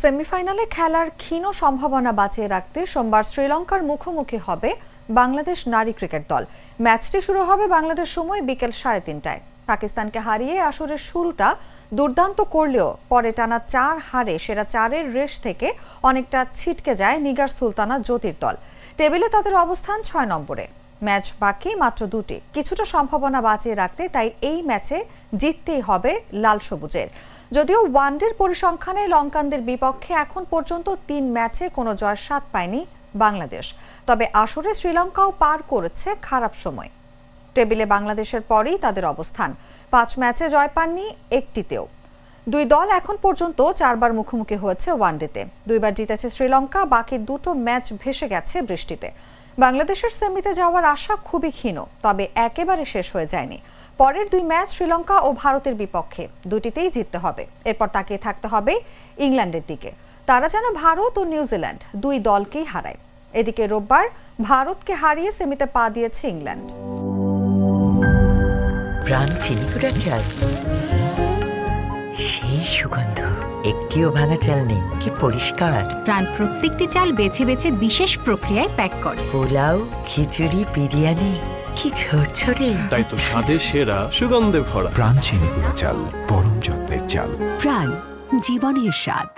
সেমিফাইনালে খেলার ক্ষীণ সম্ভাবনা বাঁচিয়ে রাখতে সোমবার শ্রীলঙ্কার মুখোমুখি হবে বাংলাদেশ নারী ক্রিকেট দল। ম্যাচটি শুরু হবে বাংলাদেশ সময় বিকেল 3:30টায়। পাকিস্তানকে হারিয়ে আসরের শুরুটা দুর্দান্ত করলেও পরে টানা 4 হারে সেরা 4-এর রেস থেকে অনেকটা ছিটকে যায় নিগার সুলতানা জ্যোতির দল। টেবিলে তাদের অবস্থান 6 নম্বরে। ম্যাচ বাকি মাত্র 2টি। কিছুটা সম্ভাবনা বাঁচিয়ে রাখতে তাই এই ম্যাচে জিততেই হবে লাল সবুজের। যদিও ওয়ানডের পরিসংখ্যানে লঙ্কানদের বিপক্ষে এখন পর্যন্ত 3 ম্যাচে কোনো জয়ের স্বাদ পায়নি বাংলাদেশ। তবে আসরে শ্রীলঙ্কাও পার করেছে খারাপ সময়। টেবিলে বাংলাদেশের পরেই তাদের অবস্থান। 5 ম্যাচে জয় পাননি একটিতেও। দুই দল এখন পর্যন্ত 4 বার মুখোমুখি হয়েছে ওয়ানডেতে। 2 বার জিতেছে শ্রীলঙ্কা, বাকি 2টো ম্যাচ ভেসে গেছে বৃষ্টিতে। বাংলাদেশের সেমিতে যাওয়ার আশা খুবই ক্ষীণ, তবে একেবারে শেষ হয়ে যায়নি। পরের 2 ম্যাচ শ্রীলঙ্কা ও ভারতের বিপক্ষে, দুটিতেই জিততে হবে। এরপর তাকিয়ে থাকতে হবে ইংল্যান্ডের দিকে। তারা যেন ভারত ও নিউজিল্যান্ড 2 দলকেই হারায়। এদিকে রোববার ভারতকে হারিয়ে সেমিতে পা দিয়েছে ইংল্যান্ড। প্রাণ চিনি গুঁড়া চাল, সেই সুগন্ধ। একটিও ভাঙা চাল নেই, কি পরিষ্কার। প্রাণ প্রত্যেকটি চাল বেছে বেছে বিশেষ প্রক্রিয়ায় প্যাক করে। পোলাও, খিচুড়ি, বিরিয়ানি, কি ঝরঝরে। তাই তো স্বাদে সেরা, সুগন্ধে ভরা। প্রাণ চিনি গুঁড়া চাল, পরম যত্নের চাল। প্রাণ, জীবনের স্বাদ।